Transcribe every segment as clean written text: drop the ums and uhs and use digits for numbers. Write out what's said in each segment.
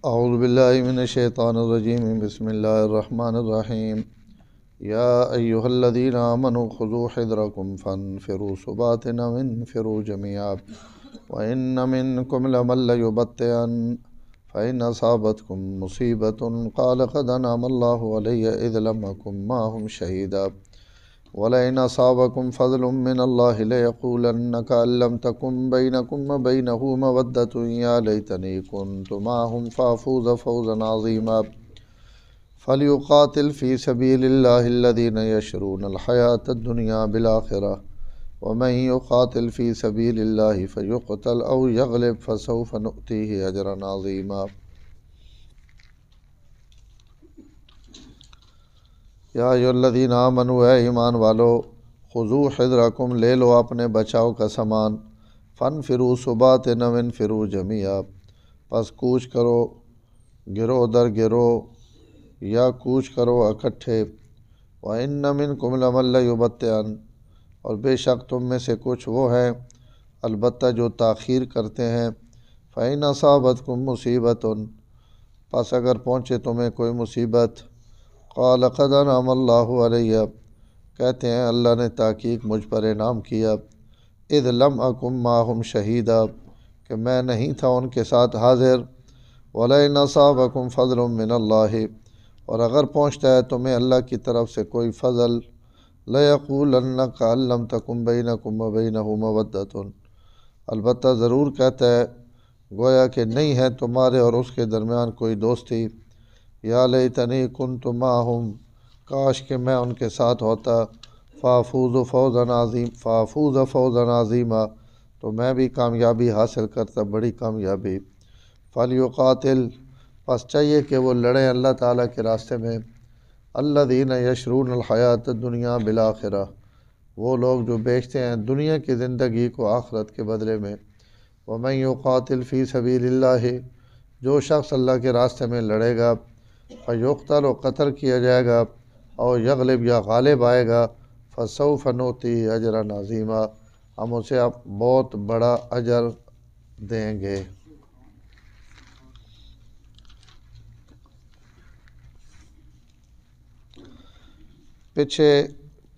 اعوذ باللہ من الشیطان الرجیم بسم اللہ الرحمن الرحیم یا ایہا الذین آمنوا خذوا حذرکم فانفروا ثبات او انفروا جميعا وإن منکم لمن لیبطئن فإن أصابتکم مصیبۃ قال قد انعم اللہ علی اذ لم أکن معهم شہیدا ولئن أصابكم فضل من الله ليقولن كأن لم تكن بينكم وبينه مودة يا ليتني كنت معهم فأفوز فوزا عظيما فليقاتل في سبيل الله الذين يشرون الحياة الدنيا بالآخرة ومن يقاتل في سبيل الله فيقتل أو يغلب فسوف نؤتيه أجرا عظيما یا ایھا الذین آمنوا اے ایمان والو خذوا حذرکم لے لو اپنے بچاؤ کا سامان فانفروا ثبات او انفروا جميعا پس کوچ کرو گروہ در گروہ یا کوچ کرو اکٹھے وَإِنَّ مِنْكُمْ لَمَن لَيُبَطِّئَنَ اور بے شک تم میں سے کچھ وہ ہیں البتہ جو تاخیر کرتے ہیں فَإِنْ أَصَابَتْكُم مُّصِیبَةٌ پس اگر پہنچے تمہیں کوئی مصیبت قال قد انعم اللہ علیہ کہتے ہیں اللہ نے تحقیق مجھ پر انعام کیا اذ لم اکن معہم شہیدا کہ میں نہیں تھا ان کے ساتھ حاضر ولئن اصابکم فضل من اللہ اور اگر پہنچتا ہے تمہیں اللہ کی طرف سے کوئی فضل لیقولن کأن لم تکن بینکم وبینہ مودۃ البتہ ضرور کہتا ہے گویا کہ نہیں ہے تمہارے اور اس کے درمیان کوئی دوستی یا لیتنی کنت معہم کاش کہ میں ان کے ساتھ ہوتا فافوز فوزا عظیما تو میں بھی کامیابی حاصل کرتا بڑی کامیابی فلیقاتل پس چاہیے کہ وہ لڑیں اللہ تعالیٰ کے راستے میں الذین یشرون الحیات الدنیا بالآخرہ وہ لوگ جو بیچتے ہیں دنیا کی زندگی کو آخرت کے بدلے میں ومن یقاتل فی سبیل اللہ جو شخص اللہ کے راستے میں لڑے گا فیقتل و قتل کیا جائے گا اور یغلب یا غالب آئے گا فسوف نؤتیہ اجرا عظیما ہم اسے اب بہت بڑا اجر دیں گے۔ پچھے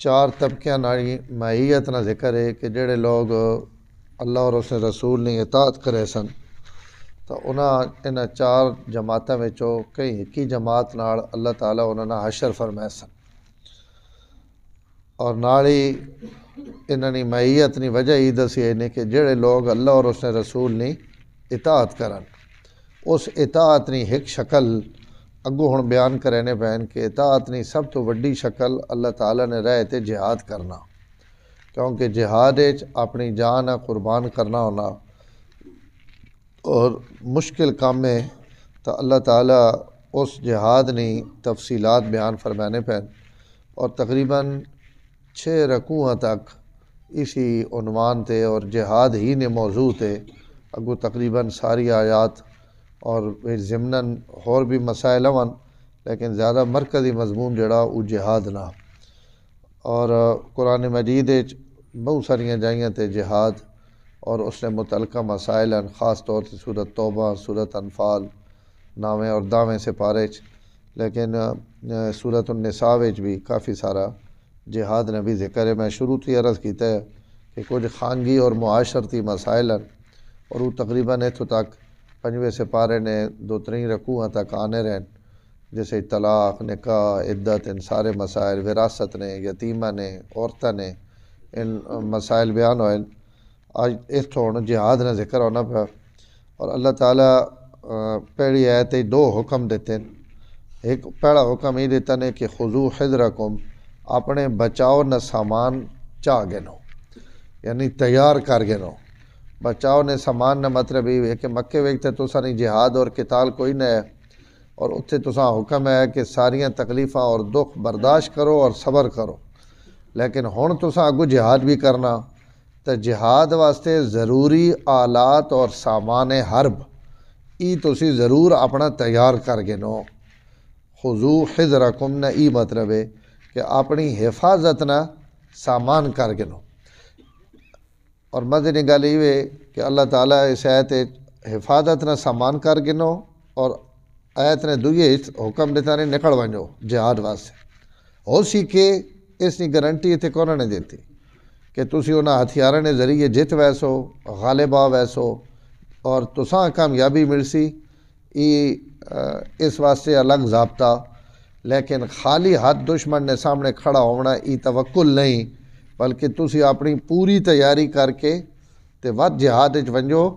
چار طبقیاں ناری معیت نہ ذکر ہے کہ جڑے لوگ اللہ اور اس رسول نے اطاعت کرے سن تو انہاں چار جماعتاں وچوں کئی ایک جماعت نال اللہ تعالیٰ انہاں نے حشر فرمائے سن اور نال ہی انہاں دی معیت دی وجہ یہ دسی ہے کہ جڑے لوگ اللہ اور اس رسول نے اطاعت کرن اس اطاعت دی ایک شکل اگوں ہن بیان کرنے پین کہ اطاعت دی سب تو وڈی شکل اللہ تعالیٰ نے رہے تے جہاد کرنا کیونکہ جہاد وچ اپنی جان قربان کرنا ہونا اور مشکل کام ہے تو اللہ تعالیٰ اس جہاد نے تفصیلات بیان فرمانے پین اور تقریباً 6 رکوعاں تک اسی عنوان تے اور جہاد ہی نے موضوع تے اگو تقریباً ساری آیات اور ضمناً اور بھی مسائل ہون لیکن زیادہ مرکزی مضمون جڑا وہ جہاد نہ اور قرآن مجید بہت ساریاں جائیاں تے جہاد اور اس نے متعلقہ مسائل ہیں خاص طور سے سورۃ توبہ سورۃ انفال نامے اور داویں سے پارچ لیکن سورۃ النساء وچ بھی کافی سارا جہاد نے بھی ذکر ہے۔ میں شروع تھی عرض کیتا ہے کہ کچھ خانگی اور معاشرتی مسائل ہیں اور وہ تقریباً اتھوں تک 5ویں سپارے نے 2-3 رکوعاں تک آنے رہن جیسے طلاق نکاح عدت ان سارے مسائل وراثت نے یتیمہ نے عورتیں نے ان مسائل بیان ہوئے آج اس تھوڑ جہاد نے ذکر ہونا پا اور اللہ تعالیٰ پہلی آیت 2 حکم دیتے ہیں۔ ایک پہلا حکم یہ دیتا ہے کہ خذوا حذرکم اپنے بچاؤ نہ سامان چاہ گنو یعنی تیار کر گنو بچاؤ نے سامان نہ مطلب یہ ہے کہ مکے ویکتے تساں نہیں جہاد اور قتال کوئی نہ ہے اور اتھے تساں حکم ہے کہ ساریاں تکلیفاں اور دکھ برداشت کرو اور صبر کرو لیکن ہن تساں اگو جہاد بھی کرنا تو جہاد واسطے ضروری آلات اور سامان حرب ای تسی ضرور اپنا تیار کر گنو خذوا حذرکم نہ ای مطلب ہے کہ اپنی حفاظت نہ سامان کر گنو اور مزے کی گل یہ ہے کہ اللہ تعالیٰ اس آیت حفاظت نہ سامان کر گنو اور آیت نے دوئے حکم دیتا نہیں نکل ونجو جہاد واسطے ہو سی کہ اس کی گارنٹی اتنے کون نے دیتی کہ تسی انہاں ہتھیاروں کے ذریعے جت ویسو غالب آ ویسو اور تساں کامیابی مل سی اس واسطے الگ ضابطہ لیکن خالی ہاتھ دشمن نے سامنے کھڑا ہونا ای توکل نہیں بلکہ تسی اپنی پوری تیاری کر کے تے ود جہاد وچ ونجو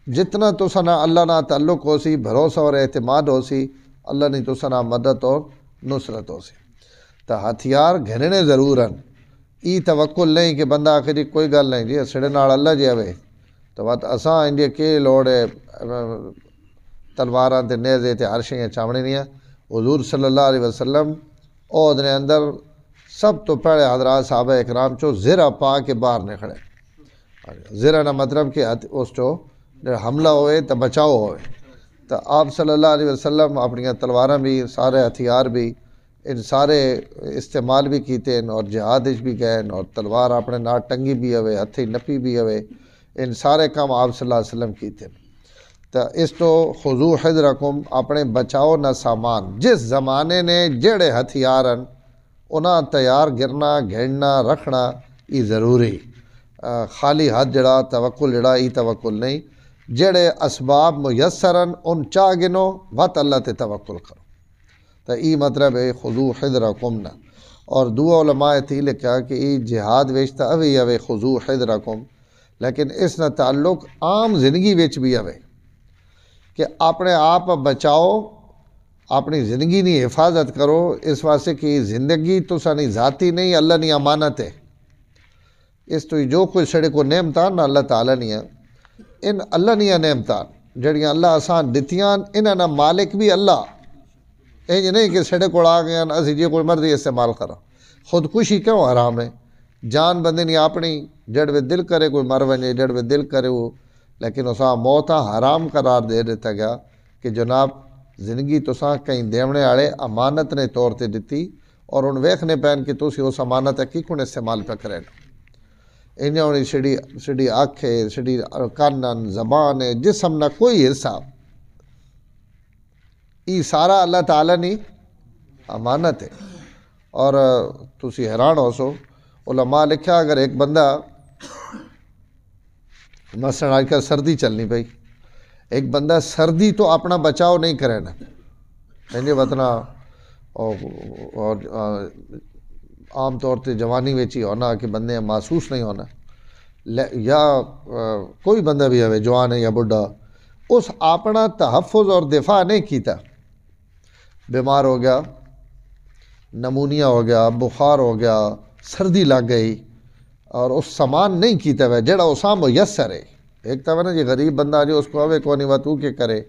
جتنا تساں نہ اللہ نہ تعلق ہو سی بھروسہ اور اعتماد ہو سی اللہ نے تساں نہ مدد اور نصرت ہو سی تو ہتھیار گھننے ضرور ہیں ای توکل نہیں کہ بندہ آخری کوئی گل نہیں جی سڑے نال اللہ جی آوے تو بات اساں انڈیا کے لوڑ ہے تلواراں تے نیزے تے ہر شیاں چاونے نہیں حضور صلی اللہ علیہ وسلم او دے اندر سب تو پہلے حضرات صحابہ اکرام چو زرہ پا کے باہر نکھڑے زرہ نہ مطلب کہ اس چو حملہ ہوئے تو بچاؤ ہوئے تو آپ صلی اللہ علیہ وسلم اپنی تلواراں بھی سارے ہتھیار بھی ان سارے استعمال بھی کیتے ہیں اور جہاد بھی گئے اور تلوار اپنے نال ٹنگی بھی ہوئے ہتھی نپی بھی ہوئے ان سارے کام آپ صلی اللہ علیہ وسلم کیتے ہیں تو اس تو خضوع حذرکم اپنے بچاؤ نہ سامان جس زمانے نے جڑے ہتھیار ہیں انہاں تیار گرنا گھڑنا رکھنا یہ ضروری خالی ہاتھ جڑا توکل جڑا یہ توکل نہیں جڑے اسباب میسر ہیں ان چاہ گنو وت اللہ تے توکل کرو تو ای مطلب ہے خضوع حذرکم نہ اور دعا علماء تھی لکھا کہ ای جہاد ویچتا اوی اوے خضوع حذرکم لیکن اس نہ تعلق عام زندگی ویچ بھی اوے کہ اپنے آپ بچاؤ اپنی زندگی نہیں حفاظت کرو اس واسطے کہ زندگی تو سانی ذاتی نہیں اللہ نہیں امانت ہے اس تو جو کوئی سڑے کو نعمتان نہ اللہ تعالیٰ نہیں ہے ان اللہ نہیں نعمتان جڑیاں اللہ آسان دتیاں انہاں نہ مالک بھی اللہ یہ نہیں کہ سڑے کو آ گیا اسی جی کوئی مرضی استعمال کرا خودکشی کیوں حرام ہے جان بندے نہیں اپنی جڑ وے دل کرے کوئی مر ونجے جڑ وے دل کرے وہ لیکن اساں موتا حرام قرار دے دیتا گیا کہ جناب زندگی تساں کہیں دیونے آڑے امانت نے طور تے دیتی اور ان ویکھنے پین کہ تسی اس امانت کی کون استعمال پہ کریں انہیں انہیں سڑی آنکھیں سڑی کانن زبان ہے جسم نہ کوئی حصہ یہ سارا اللہ تعالیٰ نہیں امانت ہے اور تسی حیران ہو سو علماء لکھا اگر ایک بندہ مثلا آج کل سردی چلنی پئی ایک بندہ سردی تو اپنا بچاؤ نہیں کرے نا انجے وطنا اور عام طور تے جوانی ویچی ہونا کہ بندے محسوس نہیں ہونا یا کوئی بندہ بھی ہے جوان ہے یا بڑھا اس اپنا تحفظ اور دفاع نہیں کیتا بیمار ہو گیا نمونیا ہو گیا بخار ہو گیا سردی لگ گئی اور اس سامان نہیں کیتا ہے جڑا اساں میسر ہے ایک تو نا جی غریب بندہ جو اس کو اوے کونی واتو کے کرے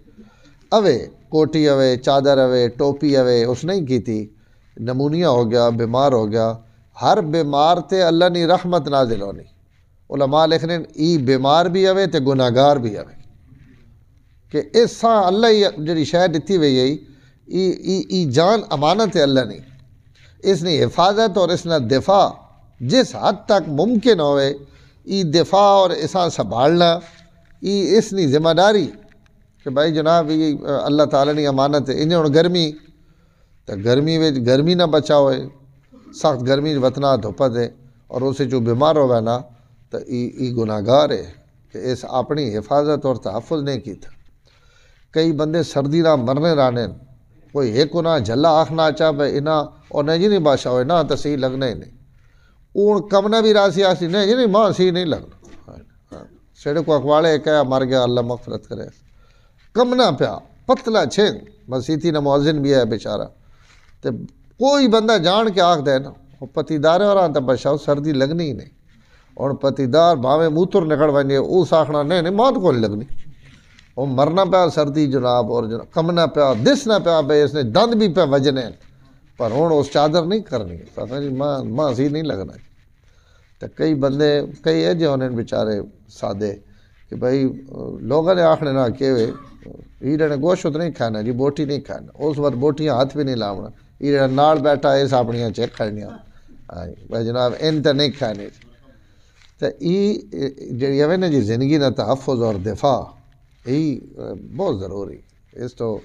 اوے کوٹی اوے چادر اوے ٹوپی اوے اس نہیں کیتی نمونیا ہو گیا بیمار ہو گیا ہر بیمار تے اللہ نی رحمت نازل ہونی علماء لکھنے ای بیمار بھی اوے تے گناہگار بھی اوے کہ اس ساں اللہ ہی جڑی شے دتی وئی ہے ای جان امانت ہے اللہ نہیں اس نے حفاظت اور اس نے دفاع جس حد تک ممکن ہوئے ای دفاع اور اساں سنبھالنا ای اس نے ذمہ داری کہ بھائی جناب یہ اللہ تعالیٰ نے امانت ہے انہیں ہوں گرمی تو گرمی نہ بچا ہوئے سخت گرمی وطنا دھوپا دے اور اسے جو بیمار ہوگا نا تو ای گناہگار ہے کہ اس اپنی حفاظت اور تحفظ نہیں کی تھا کئی بندے سردی نہ مرنے رانے کوئی ایک نہ جھلا آنکھ نہ چاہ بھائی انہاں اور نہیں جی نہیں بادشاہ ہوئے نہ تو صحیح لگنا ہی نہیں اون کمنا بھی راسی آسی نہیں جی نہیں ماں صحیح نہیں لگنا سیڑے کو اخواڑے کہا مر گیا اللہ مغفرت کرے کمنا پیا پتلا چھین مسیحی نہ مؤذن بھی ہے بیچارہ تو کوئی بندہ جان کے آنکھ دے نا وہ پتیدار ہے اور آن تو بادشاہ سردی لگنی ہی نہیں اور پتیدار بھاویں موتر نکڑ ونجے اس آخنا نہیں موت کو نہیں لگنی وہ مرنا پیا سردی جناب اور جناب کمنا پیا دسنا پیا بھائی اس نے دند بھی پیا وجنے پر ہوں اس چادر نہیں کرنی جی ماں سی نہیں لگنا تو کئی بندے کئی ہے جو انہیں بیچارے سادے کہ بھائی لوگوں نے آخنے نہ کہ یہ نے گوشت نہیں کھانا جی بوٹی نہیں کھانا اس وقت بوٹیاں ہاتھ بھی نہیں لاؤنا یہ نال بیٹھا اس اپنیاں چیک کھڑنیاں بھائی جناب ان تو نہیں کھانے تو یہ جی ہے نا جی زندگی نہ تحفظ اور دفاع یہی بہت ضروری اس تو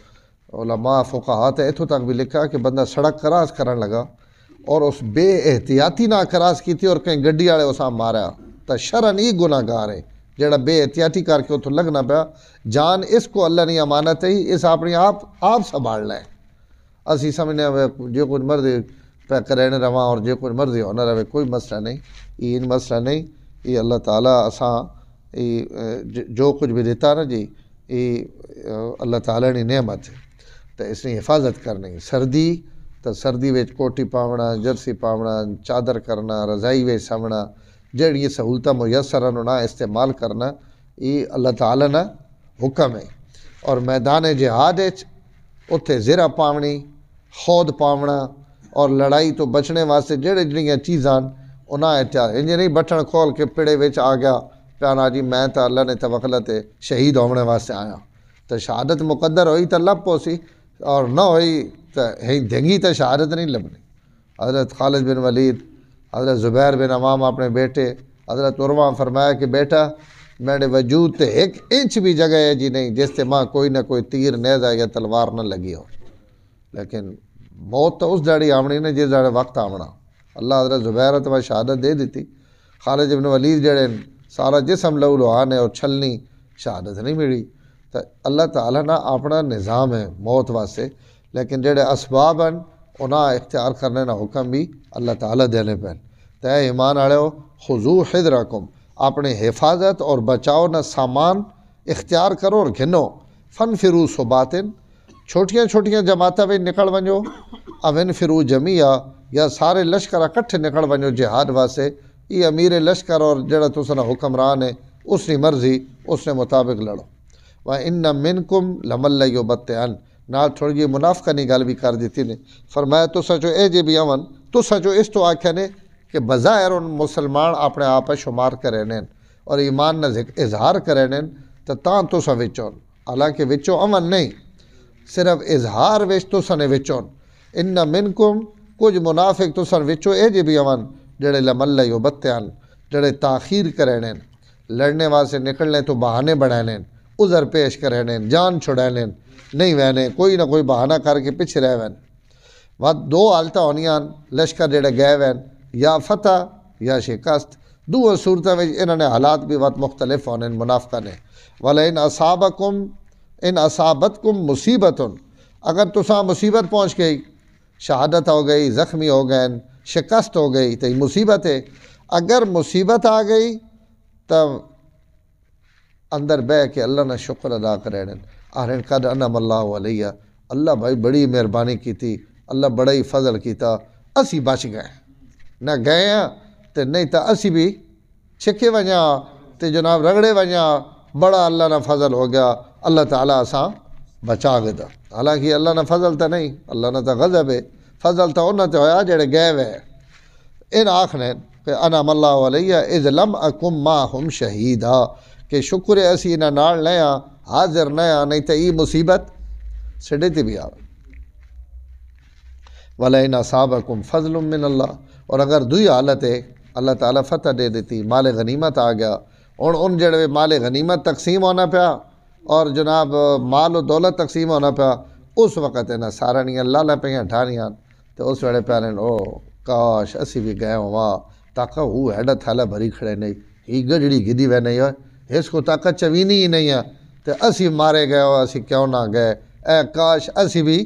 علماء فقہا تے اتھوں تک بھی لکھا کہ بندہ سڑک کراس کرن لگا اور اس بے احتیاطی نہ کراس کی تھی اور کہیں گڈی والے اساں ماریا تو شرن ہی گناہ گار ہے جڑا بے احتیاطی کر کے اتوں لگنا پیا جان اس کو اللہ نے امانت ہے اس اپنی آپ سنبھالنا ہے اسی سمجھنے جو کوئی مرضی پہ کرنے رواں اور جو کوئی مرضی ہونا رہے کوئی مسئلہ نہیں یہ مسئلہ نہیں یہ اللہ تعالیٰ اساں جو کچھ بھی دیتا نا جی یہ اللہ تعالیٰ نے نعمت ہے تو اس نے حفاظت کرنی سردی تو سردی وچ کوٹی پاونا جرسی پاونا چادر کرنا رضائی وچ سونا جڑی سہولتیں میسر نہ استعمال کرنا یہ اللہ تعالیٰ نا حکم ہے اور میدان جہاد اتھے زرہ پاونی خود پاونا اور لڑائی تو بچنے واسطے جڑیاں چیزاں انہاں احتیاط انجے نہیں بٹن کھول کے پڑے وچ آ گیا پیانا جی میں تو اللہ نے توکلت شہید ہونے واسطے آیا تو شہادت مقدر ہوئی تو لب پوسی اور نہ ہوئی تو دھنگی تو شہادت نہیں لبنی حضرت خالد بن ولید حضرت زبیر بن عوام اپنے بیٹے حضرت عروہ فرمایا کہ بیٹا میرے وجود تے ایک انچ بھی جگہ ہے جی نہیں جس تے ماں کوئی نہ کوئی تیر نیزہ یا تلوار نہ لگی ہو لیکن موت تو اس جاڑی آمنی نے جس جاڑے وقت آمنا اللہ حضرت زبیر تو شہادت دے دیتی خالد بن ولید جڑے سارا جسم لہو لہان ہے اور چھلنی شہادت نہیں ملی تو اللہ تعالیٰ نا اپنا نظام ہے موت واسطے لیکن جڑے اسباب ہیں انہاں اختیار کرنے نا حکم بھی اللہ تعالیٰ دینے پہن تو اے ایمان والے ہو خذو حذرکم اپنے حفاظت اور بچاؤ نہ سامان اختیار کرو اور گھنو فنفروا ثباتن چھوٹیاں چھوٹیاں جماعتیں بھی نکل ونجو او انفروا جمیعا یا سارے لشکر اکٹھے نکل ونجو جہاد واسطے یہ امیر لشکر اور جڑا تسنا حکمران ہے اس نے مرضی اس نے مطابق لڑو وَإِنَّ مِنْكُمْ لَمَن لَيُبَطِّئَنَ نال تھوڑی جی منافقہ نہیں گل بھی کر دیتی نے فرمایا تو سچو اے جے بھی امن تو سچو اس تو آکھیا نے کہ بظاہر ان مسلمان اپنے آپ شمار کرے نین اور ایمان نہ اظہار کرے نین تاں تو سا وچوں حالانکہ وچوں امن نہیں صرف اظہار وچ تو سنے وچوں ان منکم کچھ منافق تو سن وچوں اے جے بھی امن جڑے لمن لیبطئن جڑے تاخیر کرے نین لڑنے واسطے نکلنے تو بہانے بڑھانے عذر پیش کرے نین جان چھڑانے نہیں وینے کوئی نہ کوئی بہانہ کر کے پیچھے رہ وین دو حالتیں ہونیاں لشکر جڑے گئے وین یا فتح یا شکست دو صورتوں میں انہوں نے حالات بھی وقت مختلف ہونے منافقہ نے وَلَئِنْ أَصَابَكُمْ إِنْ أَصَابَتْكُمْ مُصِیبَةٌ اگر تساں مصیبت پہنچ گئی شہادت ہو گئی زخمی ہو گئے شکست ہو گئی تو یہ مصیبت ہے اگر مصیبت آ گئی تب اندر بہ کے اللہ نے شکر ادا کرے آرین قد انعم اللہ علیہ اللہ بھائی بڑی مہربانی کی تھی اللہ بڑا ہی فضل کیتا اسی بچ گئے نہ گئے ہیں تو نہیں تو اسی بھی چھکے ونجا تو جناب رگڑے ونجا بڑا اللہ نہ فضل ہو گیا اللہ تعالیٰ اساں بچا گیا حالانکہ اللہ نہ فضل تو نہیں اللہ نہ تو غضب ہے فضل تو انہوں نے ہویا جڑے گئے وے ان آخنے کہ انعم اللہ علیہ اذ لم اکم معہم شہیدا کہ شکر ہے اسی انہاں نال نیا حاضر نیا نہیں تو یہ مصیبت سڑے تے بھی آوے وَلَئِنْ أَصَابَكُمْ فَضْلٌ مِّنَ اللَّهِ اور اگر دوئی حالت ہے اللہ تعالیٰ فتح دے دیتی مال غنیمت آ گیا اور ان جڑے مال غنیمت تقسیم ہونا پیا اور جناب مال و دولت تقسیم ہونا پیا اس وقت ہے نا سارا لالا پہ ٹھانیاں تو اس ویڑے پیارے او کاش اسی بھی گئے ہوا تاکہ وہ ہیڈا تھالا بھری کھڑے نہیں ہی گجڑی گدی وے نہیں ہوئے اس کو طاقت چوینی ہی نہیں ہے تو اسی مارے گئے ہو اسی کیوں نہ گئے اے کاش اسی بھی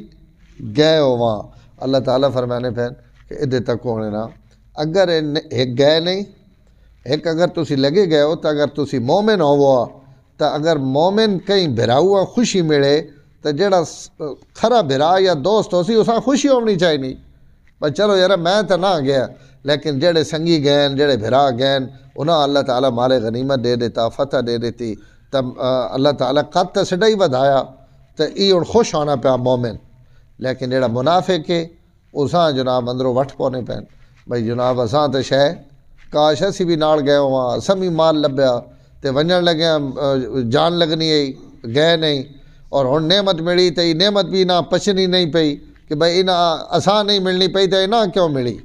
گئے ہوا اللہ تعالیٰ فرمانے پہن کہ ادھے تک ہونے نا اگر ایک گئے نہیں ایک اگر تسی لگے گئے ہو تو اگر تسی مومن ہوا تو اگر مومن کہیں بھرا ہوا خوشی ملے تو جڑا کھرا بھرا یا دوست ہو سی اساں خوشی ہونی چاہیے نہیں پر چلو یار میں تو نہ گیا لیکن جڑے سنگی گئے جڑے بھرا گئے انہاں اللہ تعالیٰ مال غنیمت دے دیتا فتح دے دیتی تب اللہ تعالیٰ قد تو سڈا ہی بدھایا تو یہ ہوں خوش ہونا پیا مومن لیکن جڑا منافق ہے اساں جناب اندروں وٹ پونے پین بھائی جناب اساں تو شے کاش اسی بھی نال گئے ہوا اساں بھی مال لبیا تو ونجن لگیا جان لگنی ہے گئے نہیں اور ہن نعمت ملی تو یہ نعمت بھی نہ پچنی نہیں پئی کہ بھائی انہاں اساں نہیں ملنی پئی تو انہاں کیوں ملی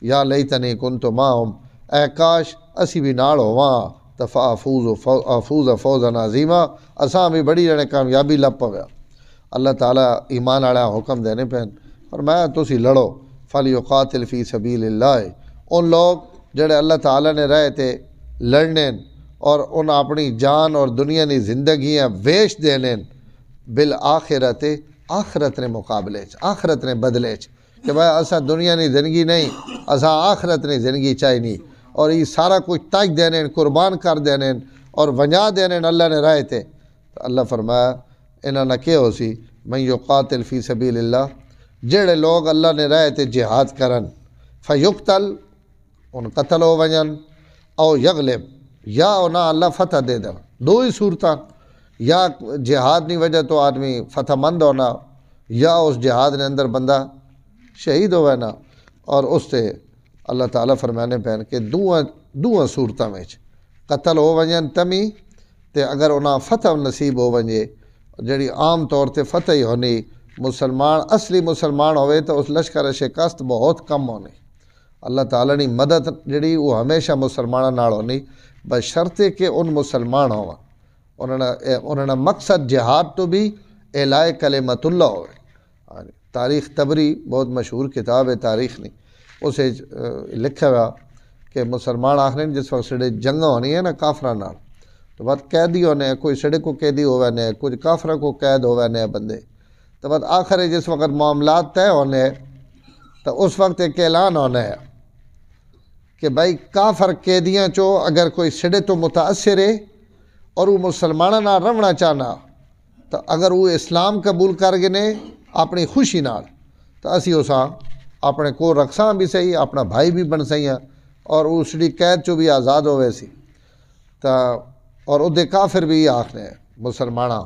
یا لیتنی کنت معہم اے کاش اسی بھی نال ہواں تو فافوز فوزا عظیما اساں بھی بڑی جنے کامیابی لب پویا اللہ تعالیٰ ایمان والا حکم دینے پین فرمایا تسی لڑو فَلْيُقَاتِلْ فِي سَبِيلِ اللَّهِ ان لوگ جڑے اللہ تعالیٰ نے رہے تھے لڑنے اور ان اپنی جان اور دنیا کی زندگیاں ویچ دینے بالآخرت آخرت نے مقابلے آخرت نے بدلے کہ بھائی اسا دنیا کی زندگی نہیں اسا آخرت نے زندگی چاہی نہیں اور یہ سارا کچھ تاج دینے قربان کر دینے اور ونجا دینے اللہ نے رہے تھے تو اللہ فرمایا انہاں نہ کیا ہو سی من یقاتل فی سبیل اللہ جڑے لوگ اللہ نے رہے تھے جہاد کرن فیقتل ان قتل ہو ونجن او یغلب یا انہاں اللہ فتح دے دے دو ہی صورتاں یا جہاد نہیں وجہ تو آدمی فتح مند ہونا یا اس جہاد نے اندر بندہ شہید ہوئے نا اور اس سے اللہ تعالیٰ فرمانے پہن کہ دوہاں صورتاں میں قتل ہو ونجن تمی تے اگر انہاں فتح نصیب ہو ونجے جڑی عام طور تے فتح ہی ہونی مسلمان اصلی مسلمان ہوئے تو اس لشکر شکست بہت کم ہونی اللہ تعالیٰ نے مدد جڑی وہ ہمیشہ مسلمانوں نال ہونی بشرطے کہ ان مسلمان ہوا انہوں نے مقصد جہاد تو بھی اعلاء کلمت اللہ ہوئے تاریخ طبری بہت مشہور کتاب ہے تاریخ نہیں اسے لکھا ہوا کہ مسلمان آخر جس وقت سڑے جنگ ہونی ہے نا کافرہ نال تو بعد قیدی ہونے کوئی سڑے کو قیدی ہوئے نے کچھ کافرہ کو قید ہوئے نے بندے تو بعد آخر جس وقت معاملات طے ہونے تو اس وقت ایک اعلان ہونا ہے کہ بھائی کافر قیدیاں چو اگر کوئی سڑے تو متاثر ہے اور وہ مسلمانہ نہ رونا چاہنا تو اگر وہ اسلام قبول کر گئے اپنی خوشی نال تو اسی اساں اپنے کو رکھساں بھی صحیح اپنا بھائی بھی بن سہی ہیں اور اس دی قید چو بھی آزاد ہوئے سی تو اور ادھے کافر بھی آخنے مسلمانہ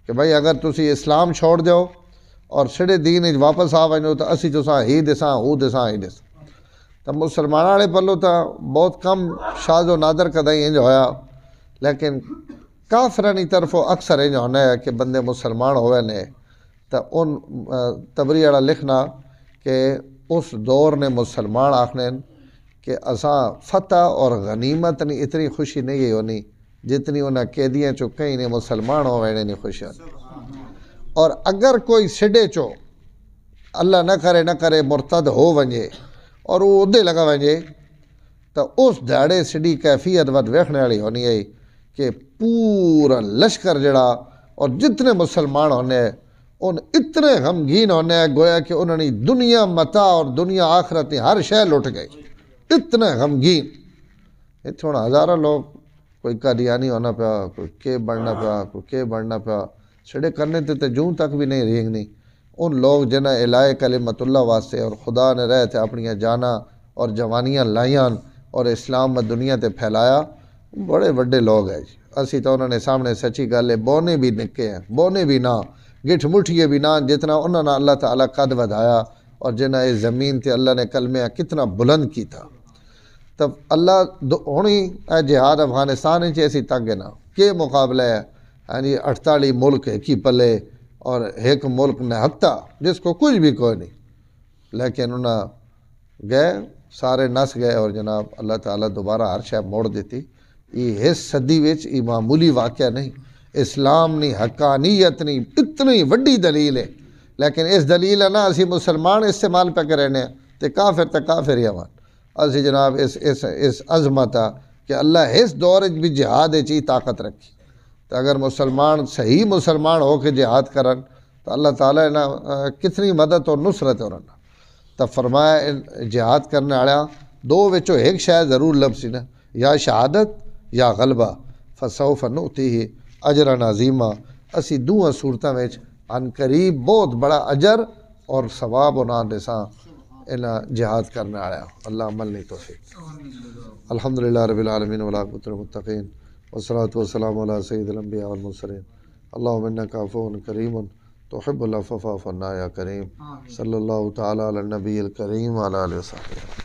کہ بھائی اگر تسی اسلام چھوڑ دیو اور سڑے دین واپس آ ونجو تو اسی تساں ہی دساں ہو دساں ہی دساں تو مسلمان والے پلو تو بہت کم شاذ و نادر کدیں انج ہویا لیکن کافرانی طرفوں اکثر انج ہونا ہے کہ بندے مسلمان ہوئے نے تو ان تبری والا لکھنا کہ اس دور نے مسلمان آخنے کہ اساں فتح اور غنیمت نہیں اتنی خوشی نہیں ہونی جتنی انہیں قیدیاں چو کہیں نے مسلمان ہوئے نہیں خوشی ہونی اور اگر کوئی سڈے چو اللہ نہ کرے مرتد ہو ونجے اور وہ ادھے لگا ونجے تو اس دھاڑے سڈی کیفیت ود ویکھنے والی ہونی ہے کہ پورا لشکر جڑا اور جتنے مسلمان ہونے ان اتنے غمگین ہونے گویا کہ انہوں نے دنیا متا اور دنیا آخرت ہر شے لٹ گئی اتنے غمگین اتنا ہزارہ لوگ کوئی قادیانی ہونا پیا کوئی کے بڑھنا پیا کوئی کے بڑھنا پیا سڑے کرنے تے جوں تک بھی نہیں رینگنی ان لوگ جنہیں اعلاء کلمت اللہ واسطے اور خدا نے رہے تھے اپنی جانا اور جوانیاں لائیاں اور اسلام میں دنیا تے پھیلایا بڑے بڑے لوگ ہیں جی اسی تو انہوں نے سامنے سچی گل ہے بونے بھی نکے ہیں بونے بھی نہ گٹھ مٹھیے بھی نہ جتنا انہوں نے اللہ تعالیٰ قد ودایا اور جنہیں اس زمین تے اللہ نے کلمہ کتنا بلند کی تھا تب اللہ ہونی اے جہاد افغانستان ایسی تنگ نہ کہ مقابلہ ہے یعنی 48 ملک کی پلے اور ایک ملک نہتا جس کو کچھ بھی کوئی نہیں لیکن انہیں گئے سارے نس گئے اور جناب اللہ تعالیٰ دوبارہ ہر شے موڑ دیتی یہ اس صدی وچ یہ معمولی واقعہ نہیں اسلام نہیں حقانیت نہیں اتنی وڈی دلیل ہے لیکن اس دلیل ہے نا اسی مسلمان استعمال پہ کرنے تے کافر ہی ہون اسی جناب اس عظمت کہ اللہ اس دور بھی جہاد چی طاقت رکھی تو اگر مسلمان صحیح مسلمان ہو کے جہاد کرن تو اللہ تعالیٰ نے کتنی مدد اور نصرت ہو رہا تو فرمایا جہاد کرنے والا دو وچوں ایک شاید ضرور لبسی نا یا شہادت یا غلبہ فسوف نؤتیہ اجرا عظیما اسی دوہاں صورتاں وچ ان قریب بہت بڑا اجر اور ثواب انہاں دے ساں انہاں جہاد کرنے والا اللہ عمل نہیں توفیق الحمدللہ رب العالمین والعاقبۃ للمتقین والصلاة والسلام علی سید الانبیاء والمرسلین اللہم انک عفو کریم تحب العفو فاعف عنا یا کریم صلی اللہ تعالی علی النبی الکریم وعلی آلہ وصحبہ